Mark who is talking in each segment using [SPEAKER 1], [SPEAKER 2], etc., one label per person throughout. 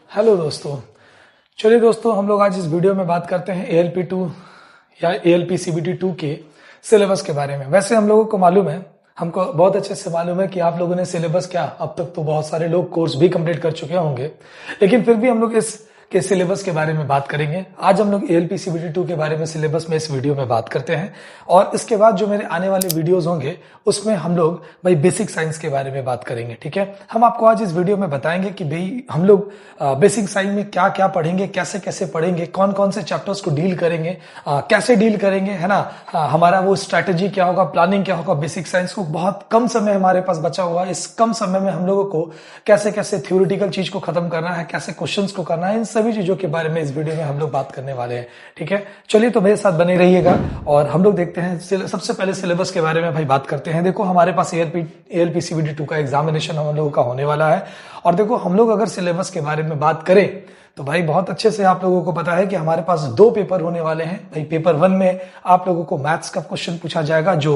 [SPEAKER 1] Hello दोस्तों। चलिए दोस्तों, हम लोग आज इस वीडियो में बात करते हैं ALP2 या ALP CBT2 के सिलेबस के बारे में। वैसे हम लोगों को मालूम है, हमको बहुत अच्छे से मालूम है कि आप लोगों ने सिलेबस क्या, अब तक तो बहुत सारे लोग कोर्स भी कंप्लीट कर चुके होंगे, लेकिन फिर भी हम लोग इस के सिलेबस के बारे में बात करेंगे। आज हम लोग ALP CBT2 के बारे में सिलेबस में इस वीडियो में बात करते हैं, और इसके बाद जो मेरे आने वाले वीडियोस होंगे उसमें हम लोग भाई बेसिक साइंस के बारे में बात करेंगे। ठीक है, हम आपको आज इस वीडियो में बताएंगे कि भाई हम लोग बेसिक साइंस में क्या क्या पढ़ेंगे, कैसे कैसे पढ़ेंगे, कौन कौन से चैप्टर्स को डील करेंगे, कैसे डील करेंगे, है ना। हमारा वो स्ट्रैटेजी क्या होगा, प्लानिंग क्या होगा। बेसिक साइंस को बहुत कम समय हमारे पास बचा हुआ है, इस कम समय में हम लोगों को कैसे कैसे थ्योरेटिकल चीज को खत्म करना है, कैसे क्वेश्चंस को करना है, इन सभी चीजों के बारे में इस वीडियो में हम लोग बात करने वाले हैं। ठीक है, चलिए तो मेरे साथ बने रहिएगा और हम लोग देखते हैं। सबसे पहले सिलेबस के बारे में भाई बात करते हैं। देखो, हमारे पास ALP CBT2 का एग्जामिनेशन हम लोगों का होने वाला है, और देखो हम लोग अगर सिलेबस के बारे में बात करें तो भाई बहुत अच्छे से आप लोगों को पता है कि हमारे पास 2 पेपर होने वाले हैं। भाई पेपर 1 में आप लोगों को मैथ्स का क्वेश्चन पूछा जाएगा जो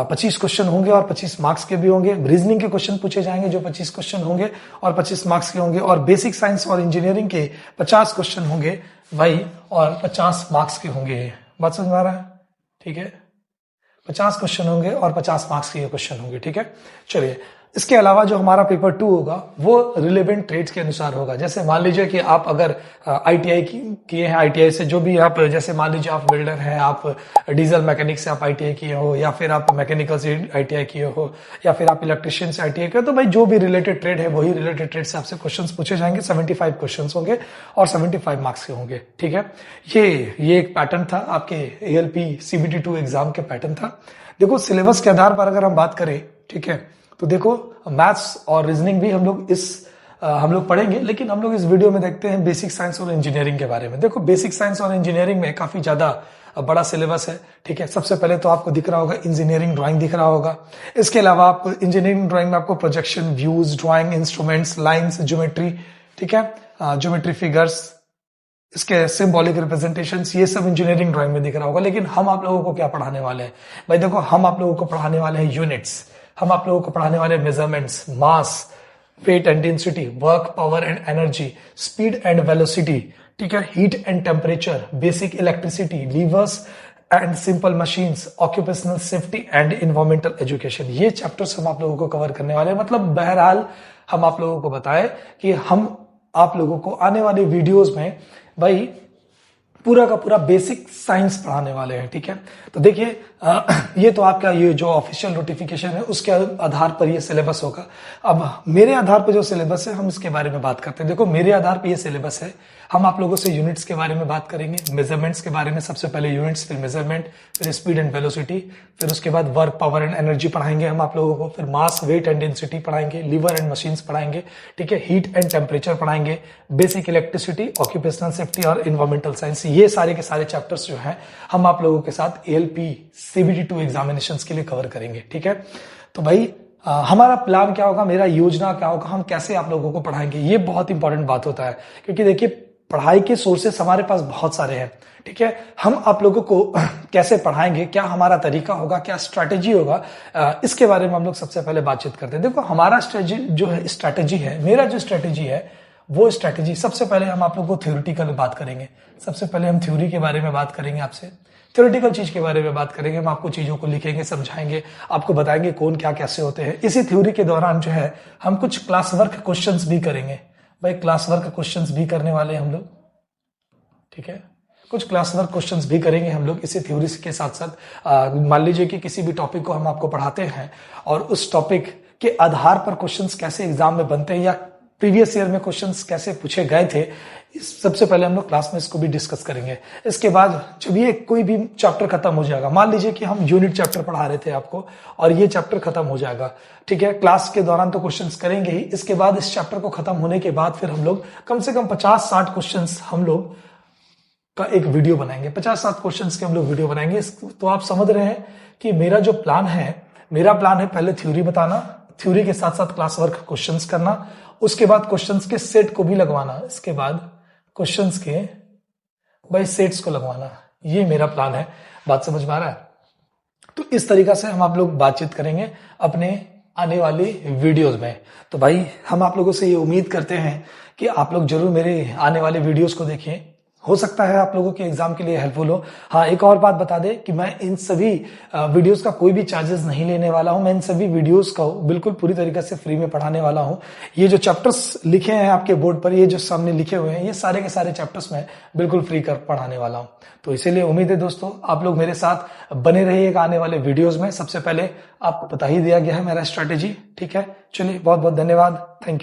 [SPEAKER 1] 25 क्वेश्चन होंगे और 25 मार्क्स के भी होंगे। रीजनिंग के क्वेश्चन पूछे जाएंगे जो 25 क्वेश्चन होंगे और 25 मार्क्स के होंगे, और बेसिक साइंस और इंजीनियरिंग के 50 क्वेश्चन होंगे भाई और 50 मार्क्स के होंगे। बात समझ में आ रहा है? ठीक है, 50 क्वेश्चन होंगे और 50 मार्क्स के क्वेश्चन होंगे। ठीक है, चलिए इसके अलावा जो हमारा पेपर 2 होगा वो रिलेवेंट ट्रेड्स के अनुसार होगा। जैसे मान लीजिए कि आप अगर ITI किए हैं, ITI से जो भी आप, जैसे मान लीजिए आप बिल्डर हैं, आप डीजल मैकेनिक से आप ITI किए हो, या फिर आप मैकेनिकल से ITI किए हो, या फिर आप इलेक्ट्रिशियन से ITI किए हो, तो भाई जो भी रिलेटेड ट्रेड है वही रिलेटेड ट्रेड से आपसे क्वेश्चन पूछे जाएंगे। 75 क्वेश्चन होंगे और 75 मार्क्स के होंगे। ठीक है, ये एक पैटर्न था आपके ALP CBT2 एग्जाम के पैटर्न था। देखो सिलेबस के आधार पर अगर हम बात करें, ठीक है, तो देखो मैथ्स और रीजनिंग भी हम लोग पढ़ेंगे, लेकिन हम लोग इस वीडियो में देखते हैं बेसिक साइंस और इंजीनियरिंग के बारे में। देखो बेसिक साइंस और इंजीनियरिंग में काफी ज्यादा बड़ा सिलेबस है। ठीक है, सबसे पहले तो आपको दिख रहा होगा इंजीनियरिंग ड्राइंग दिख रहा होगा। इसके अलावा आपको इंजीनियरिंग ड्राइंग में आपको projection, views, drawing, instruments, lines, geometry, ठीक है, ज्योमेट्री फिगर्स, इसके सिंबॉलिक रिप्रेजेंटेशंस, ये सब इंजीनियरिंग ड्राइंग में दिख रहा होगा। लेकिन हम आप लोगों को क्या पढ़ाने वाले हैं भाई? देखो हम आप लोगों को पढ़ाने वाले हैं यूनिट्स, हम आप लोगों को पढ़ाने वाले measurements, mass, weight and density, work, power and energy, speed and velocity, ठीक है, heat and temperature, basic electricity, levers and simple machines, occupational safety and environmental education. ये चैप्टर्स हम आप लोगों को कवर करने वाले हैं। मतलब बहरहाल हम आप लोगों को बताएं कि हम आप लोगों को आने वाले वीडियोस में भाई पूरा का पूरा बेसिक साइंस पढ़ाने वाले हैं। ठीक है, तो देखिए ये तो आपका ये जो ऑफिशियल नोटिफिकेशन है उसके आधार पर ये सिलेबस होगा। अब मेरे आधार पर जो सिलेबस है हम इसके बारे में बात करते हैं। देखो मेरे आधार पर ये सिलेबस है। हम आप लोगों से यूनिट्स के बारे में बात करेंगे, मेजरमेंट्स के बारे में, सबसे पहले यूनिट्स, फिर मेजरमेंट, फिर स्पीड एंड वेलोसिटी, फिर उसके बाद वर्क, पावर एंड एनर्जी पढ़ाएंगे हम आप लोगों को, फिर मास, वेट एंड डेंसिटी पढ़ाएंगे, लीवर एंड मशीन्स पढ़ाएंगे, ठीक है, हीट एंड टेम्परेचर पढ़ाएंगे, बेसिक इलेक्ट्रिसिटी, ऑक्यूपेशनल सेफ्टी और इन्वायरमेंटल साइंस। ये सारे के सारे चैप्टर्स जो हैं हम आप लोगों के साथ ALP CBT2 एग्जामिनेशंस के लिए कवर करेंगे। ठीक है, तो भाई हमारा प्लान क्या होगा, मेरा योजना क्या होगा, हम कैसे आप लोगों को पढ़ाएंगे, ये बहुत इंपॉर्टेंट बात होता है। क्योंकि देखिए पढ़ाई के सोर्सेस हमारे पास बहुत सारे हैं। ठीक है, हम आप लोगों को कैसे पढ़ाएंगे, क्या हमारा तरीका होगा, क्या स्ट्रैटेजी होगा, इसके बारे में हम लोग सबसे पहले बातचीत करते हैं। देखो हमारा स्ट्रैटेजी है, मेरा जो स्ट्रैटेजी है वो स्ट्रैटेजी, सबसे पहले हम आप लोग को थ्योरेटिकल बात करेंगे। सबसे पहले हम थ्योरी के बारे में बात करेंगे, आपसे थ्योरेटिकल चीज के बारे में बात करेंगे। हम आपको चीजों को लिखेंगे, समझाएंगे, आपको बताएंगे कौन क्या कैसे होते हैं। इसी थ्योरी के दौरान जो है हम कुछ क्लास वर्क क्वेश्चंस भी करेंगे। भाई क्लास वर्क क्वेश्चंस भी करने वाले हैं हम लोग। ठीक है, कुछ क्लास वर्क क्वेश्चंस भी करेंगे हम लोग इसी थ्योरी के साथ साथ। मान लीजिए कि किसी भी टॉपिक को हम आपको पढ़ाते हैं और उस टॉपिक के आधार पर क्वेश्चंस कैसे एग्जाम में बनते हैं या प्रीवियस ईयर में क्वेश्चंस कैसे पूछे गए थे, सबसे पहले हम लोग क्लास में इसको भी डिस्कस करेंगे। इसके बाद जब ये कोई भी चैप्टर खत्म हो जाएगा, मान लीजिए कि हम यूनिट चैप्टर पढ़ा रहे थे आपको और ये चैप्टर खत्म हो जाएगा, ठीक है, क्लास के दौरान तो क्वेश्चंस करेंगे ही। इसके बाद इस चैप्टर को खत्म होने के बाद फिर हम लोग कम से कम 50-60 क्वेश्चंस हम लोग का एक वीडियो बनाएंगे। 50-60 क्वेश्चंस के हम लोग वीडियो बनाएंगे। तो आप समझ रहे हैं कि मेरा जो प्लान है, मेरा प्लान है पहले थ्योरी बताना, थ्योरी के साथ साथ क्लास वर्क क्वेश्चंस करना, उसके बाद क्वेश्चंस के सेट को भी लगवाना, इसके बाद क्वेश्चंस के भाई सेट्स को लगवाना। ये मेरा प्लान है। बात समझ में आ रहा है? तो इस तरीका से हम आप लोग बातचीत करेंगे अपने आने वाली वीडियोस में। तो भाई हम आप लोगों से ये उम्मीद करते हैं कि आप लोग जरूर मेरे आने वाले वीडियोस को देखें, हो सकता है आप लोगों के एग्जाम के लिए हेल्पफुल हो। हाँ, एक और बात बता दें कि मैं इन सभी वीडियोस का कोई भी चार्जेस नहीं लेने वाला हूं। मैं इन सभी वीडियोस को बिल्कुल पूरी तरीके से फ्री में पढ़ाने वाला हूं। ये जो चैप्टर्स लिखे हैं आपके बोर्ड पर, ये जो सामने लिखे हुए हैं, ये सारे के सारे चैप्टर्स मैं बिल्कुल फ्री कर पढ़ाने वाला हूं। तो इसीलिए उम्मीद है दोस्तों आप लोग मेरे साथ बने रहिएगा आने वाले वीडियोज में। सबसे पहले आपको बता ही दिया गया है मेरा स्ट्रैटेजी, ठीक है। चलिए, बहुत बहुत धन्यवाद, थैंक यू।